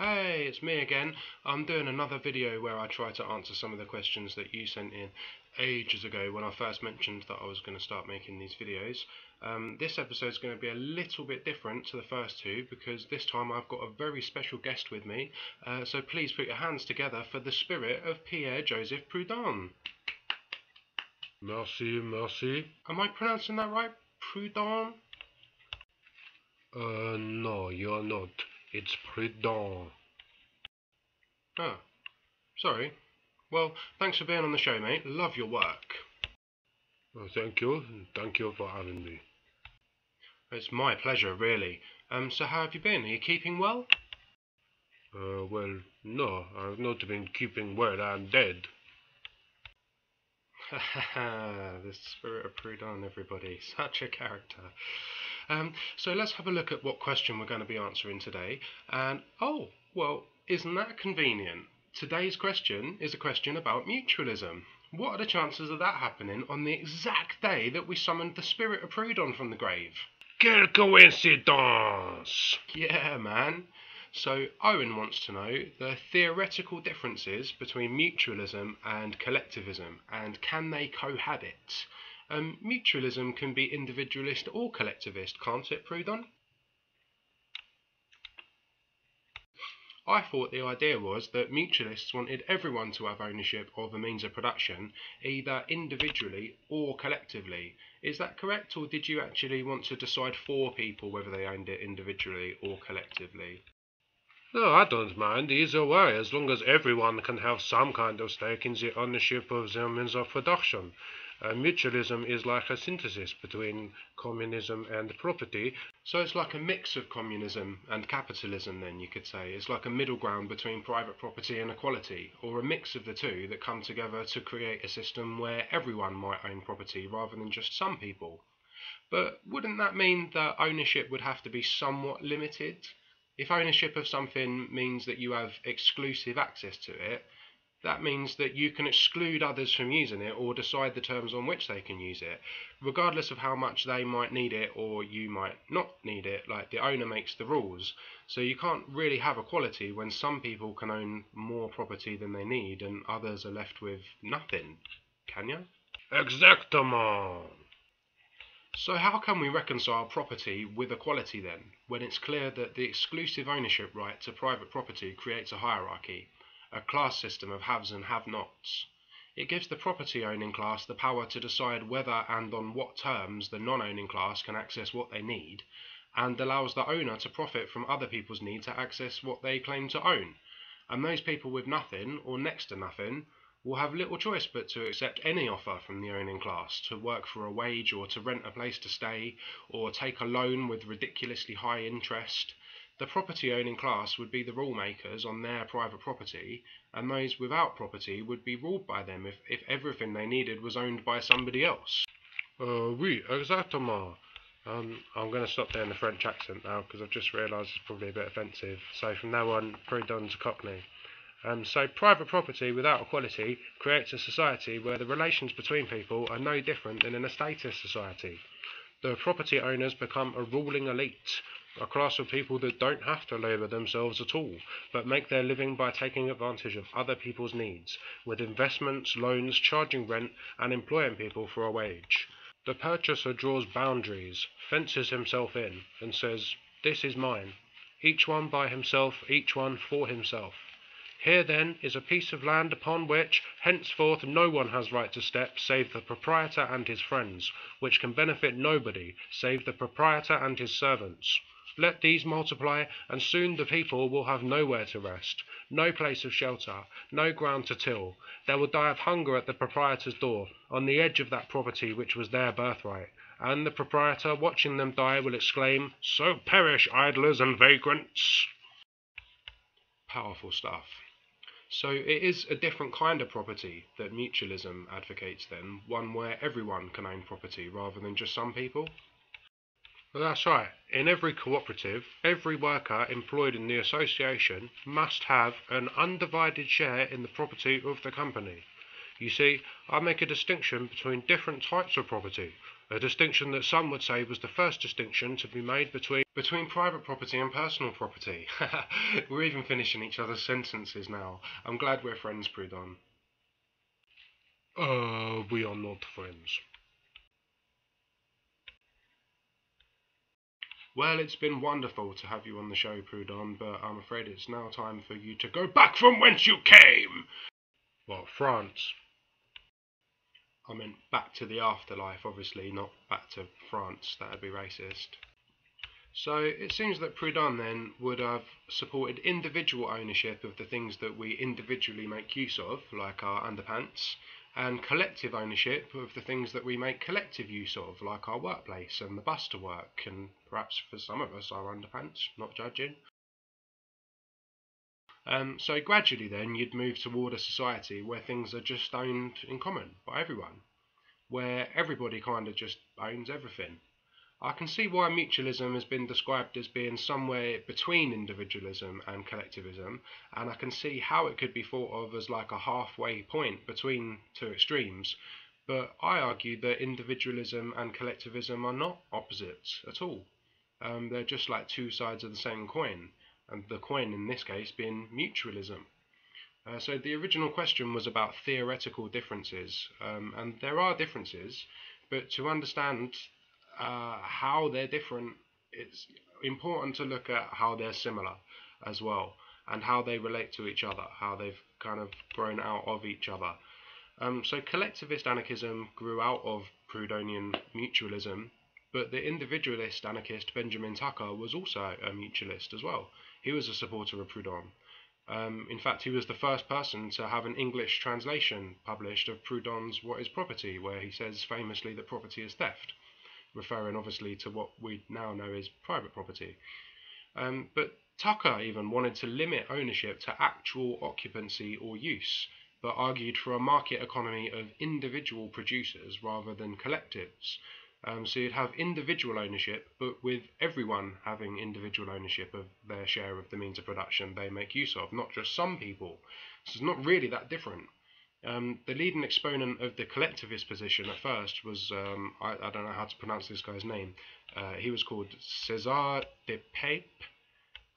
Hey, it's me again. I'm doing another video where I try to answer some of the questions that you sent in ages ago when I first mentioned that I was going to start making these videos. This episode is going to be a little bit different to the first two because this time I've got a very special guest with me. So please put your hands together for the spirit of Pierre-Joseph Proudhon. Merci, merci. Am I pronouncing that right? Proudhon? No, you're not. It's Proudhon. Oh, sorry. Well, thanks for being on the show, mate. Love your work. Thank you. Thank you for having me. It's my pleasure, really. So how have you been? Are you keeping well? Well, no, I've not been keeping well. I'm dead. The spirit of Proudhon, everybody. Such a character. So let's have a look at what question we're going to be answering today. And, oh, well, isn't that convenient? Today's question is a question about mutualism. What are the chances of that happening on the exact day that we summoned the spirit of Proudhon from the grave? Quelle coïncidence! Yeah, man. So Owen wants to know the theoretical differences between mutualism and collectivism, and can they cohabit? Mutualism can be individualist or collectivist, can't it, Proudhon? I thought the idea was that mutualists wanted everyone to have ownership of a means of production, either individually or collectively. Is that correct, or did you actually want to decide for people whether they owned it individually or collectively? No, I don't mind either way, as long as everyone can have some kind of stake in the ownership of their means of production. Mutualism is like a synthesis between communism and property. So it's like a mix of communism and capitalism then, you could say. It's like a middle ground between private property and equality, or a mix of the two that come together to create a system where everyone might own property rather than just some people. But wouldn't that mean that ownership would have to be somewhat limited? If ownership of something means that you have exclusive access to it, that means that you can exclude others from using it or decide the terms on which they can use it, regardless of how much they might need it or you might not need it. Like, the owner makes the rules. So you can't really have equality when some people can own more property than they need and others are left with nothing, can you? Exactement! So how can we reconcile property with equality then, when it's clear that the exclusive ownership right to private property creates a hierarchy, a class system of haves and have-nots? It gives the property-owning class the power to decide whether and on what terms the non-owning class can access what they need, and allows the owner to profit from other people's need to access what they claim to own. And those people with nothing, or next to nothing, will have little choice but to accept any offer from the owning class, to work for a wage or to rent a place to stay, or take a loan with ridiculously high interest. The property-owning class would be the rule makers on their private property, and those without property would be ruled by them if everything they needed was owned by somebody else. Oui, exactement. I'm going to stop there in the French accent now, because I've just realised it's probably a bit offensive. So from now on, Proudhon's a Cockney. So private property without equality creates a society where the relations between people are no different than in a statist society. The property owners become a ruling elite, a class of people that don't have to labour themselves at all, but make their living by taking advantage of other people's needs, with investments, loans, charging rent, and employing people for a wage. The purchaser draws boundaries, fences himself in, and says, "This is mine." Each one by himself, each one for himself. Here, then, is a piece of land upon which, henceforth, no one has right to step save the proprietor and his friends, which can benefit nobody save the proprietor and his servants. Let these multiply, and soon the people will have nowhere to rest, no place of shelter, no ground to till. They will die of hunger at the proprietor's door, on the edge of that property which was their birthright, and the proprietor, watching them die, will exclaim, "So perish idlers and vagrants!" Powerful stuff. So it is a different kind of property that mutualism advocates then, one where everyone can own property rather than just some people? Well, that's right. In every cooperative, every worker employed in the association must have an undivided share in the property of the company. You see, I make a distinction between different types of property. A distinction that some would say was the first distinction to be made between private property and personal property. We're even finishing each other's sentences now. I'm glad we're friends, Proudhon. We are not friends. Well, it's been wonderful to have you on the show, Proudhon, but I'm afraid it's now time for you to go back from whence you came! What, France? I meant back to the afterlife, obviously, not back to France. That would be racist. So it seems that Proudhon then would have supported individual ownership of the things that we individually make use of, like our underpants, and collective ownership of the things that we make collective use of, like our workplace and the bus to work, and perhaps for some of us our underpants, not judging. So gradually then you'd move toward a society where things are just owned in common by everyone, where everybody kind of just owns everything. I can see why mutualism has been described as being somewhere between individualism and collectivism, and I can see how it could be thought of as like a halfway point between two extremes, but I argue that individualism and collectivism are not opposites at all. They're just like two sides of the same coin, and the coin in this case being mutualism. So the original question was about theoretical differences, and there are differences, but to understand how they're different, it's important to look at how they're similar as well, and how they relate to each other, how they've kind of grown out of each other. So collectivist anarchism grew out of Proudhonian mutualism, but the individualist anarchist Benjamin Tucker was also a mutualist as well. He was a supporter of Proudhon. In fact, he was the first person to have an English translation published of Proudhon's What is Property, where he says famously that property is theft, referring obviously to what we now know as private property. But Tucker even wanted to limit ownership to actual occupancy or use, but argued for a market economy of individual producers rather than collectives. So you'd have individual ownership, but with everyone having individual ownership of their share of the means of production they make use of, not just some people. So it's not really that different. The leading exponent of the collectivist position at first was, I don't know how to pronounce this guy's name, he was called César de Pape.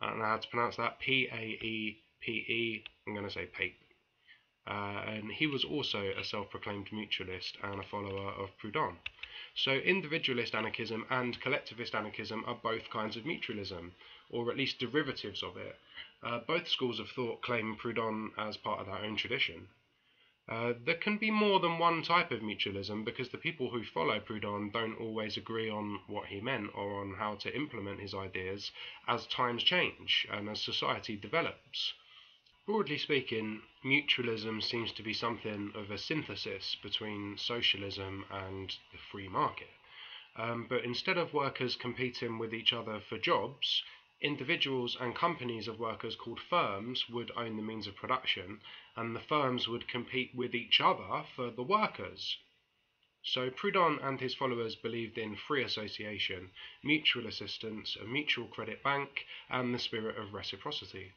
I don't know how to pronounce that, P-A-E-P-E, I'm going to say Pape. And he was also a self-proclaimed mutualist and a follower of Proudhon. So individualist anarchism and collectivist anarchism are both kinds of mutualism, or at least derivatives of it. Both schools of thought claim Proudhon as part of their own tradition. There can be more than one type of mutualism because the people who follow Proudhon don't always agree on what he meant or on how to implement his ideas as times change and as society develops. Broadly speaking, mutualism seems to be something of a synthesis between socialism and the free market. But instead of workers competing with each other for jobs, individuals and companies of workers called firms would own the means of production, and the firms would compete with each other for the workers. So Proudhon and his followers believed in free association, mutual assistance, a mutual credit bank, and the spirit of reciprocity.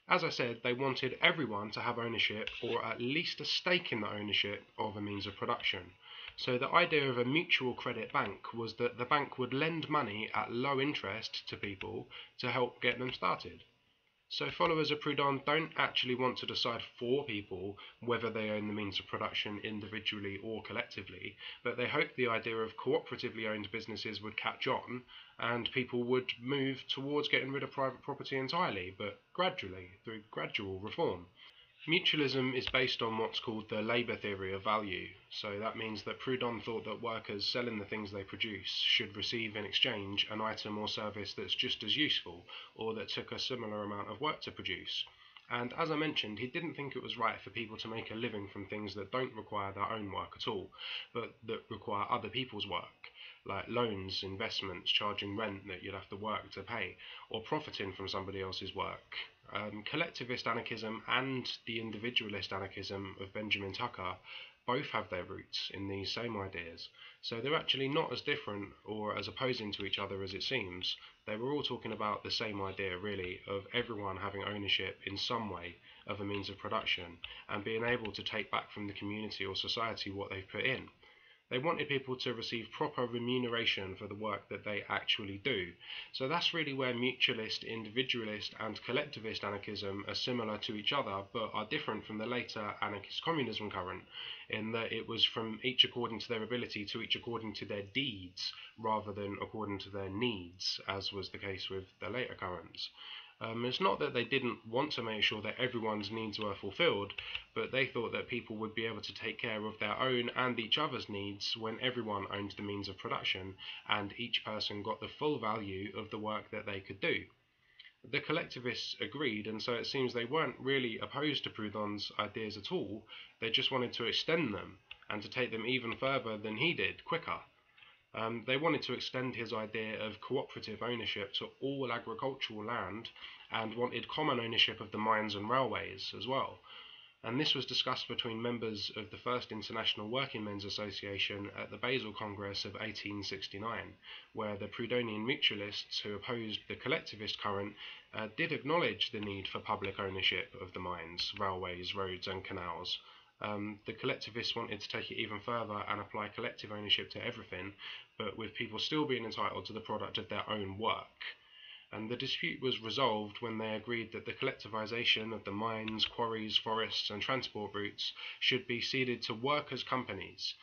As I said, they wanted everyone to have ownership, or at least a stake in the ownership, of a means of production. So the idea of a mutual credit bank was that the bank would lend money at low interest to people to help get them started. So followers of Proudhon don't actually want to decide for people whether they own the means of production individually or collectively, but they hope the idea of cooperatively owned businesses would catch on and people would move towards getting rid of private property entirely, but gradually, through gradual reform. Mutualism is based on what's called the labour theory of value, so that means that Proudhon thought that workers selling the things they produce should receive in exchange an item or service that's just as useful, or that took a similar amount of work to produce. And as I mentioned, he didn't think it was right for people to make a living from things that don't require their own work at all, but that require other people's work, like loans, investments, charging rent that you'd have to work to pay, or profiting from somebody else's work. Collectivist anarchism and the individualist anarchism of Benjamin Tucker both have their roots in these same ideas, so they're actually not as different or as opposing to each other as it seems. They were all talking about the same idea, really, of everyone having ownership in some way of a means of production and being able to take back from the community or society what they've put in. They wanted people to receive proper remuneration for the work that they actually do. So that's really where mutualist, individualist and collectivist anarchism are similar to each other, but are different from the later anarchist communism current, in that it was from each according to their ability to each according to their deeds, rather than according to their needs, as was the case with the later currents. It's not that they didn't want to make sure that everyone's needs were fulfilled, but they thought that people would be able to take care of their own and each other's needs when everyone owned the means of production and each person got the full value of the work that they could do. The collectivists agreed, and so it seems they weren't really opposed to Proudhon's ideas at all. They just wanted to extend them and to take them even further than he did, quicker. They wanted to extend his idea of cooperative ownership to all agricultural land and wanted common ownership of the mines and railways as well. And this was discussed between members of the First International Working Men's Association at the Basel Congress of 1869, where the Proudhonian mutualists who opposed the collectivist current did acknowledge the need for public ownership of the mines, railways, roads and canals. The collectivists wanted to take it even further and apply collective ownership to everything, but with people still being entitled to the product of their own work. And the dispute was resolved when they agreed that the collectivization of the mines, quarries, forests and transport routes should be ceded to workers' companies,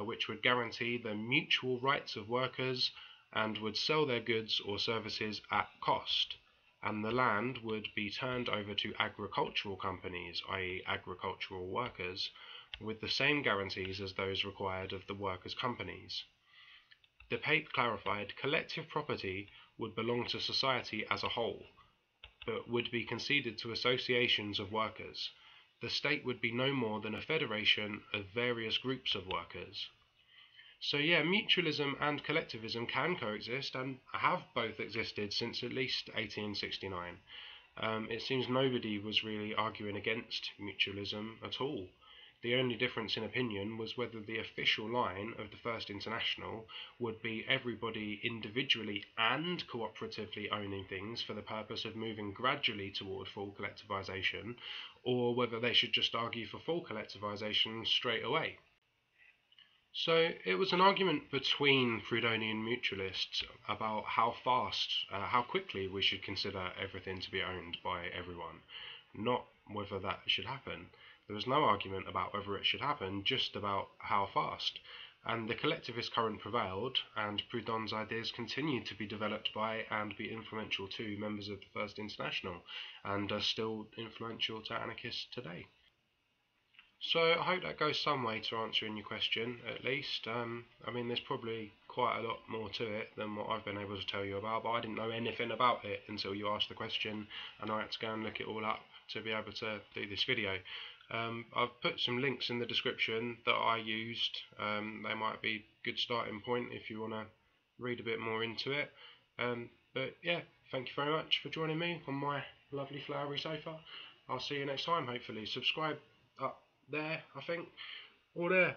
which would guarantee the mutual rights of workers and would sell their goods or services at cost. And the land would be turned over to agricultural companies, i.e. agricultural workers, with the same guarantees as those required of the workers' companies. The Pape clarified collective property would belong to society as a whole, but would be conceded to associations of workers. The state would be no more than a federation of various groups of workers. So yeah, mutualism and collectivism can coexist and have both existed since at least 1869. It seems nobody was really arguing against mutualism at all. The only difference in opinion was whether the official line of the First International would be everybody individually and cooperatively owning things for the purpose of moving gradually toward full collectivization, or whether they should just argue for full collectivization straight away. So it was an argument between Proudhonian mutualists about how quickly we should consider everything to be owned by everyone, not whether that should happen. There was no argument about whether it should happen, just about how fast. And the collectivist current prevailed, and Proudhon's ideas continued to be developed by and be influential to members of the First International, and are still influential to anarchists today. So I hope that goes some way to answering your question, at least. I mean, there's probably quite a lot more to it than what I've been able to tell you about, but I didn't know anything about it until you asked the question, and I had to go and look it all up to be able to do this video. I've put some links in the description that I used. They might be a good starting point if you want to read a bit more into it. But yeah, thank you very much for joining me on my lovely flowery sofa. I'll see you next time, hopefully. Subscribe up there, I think, or there.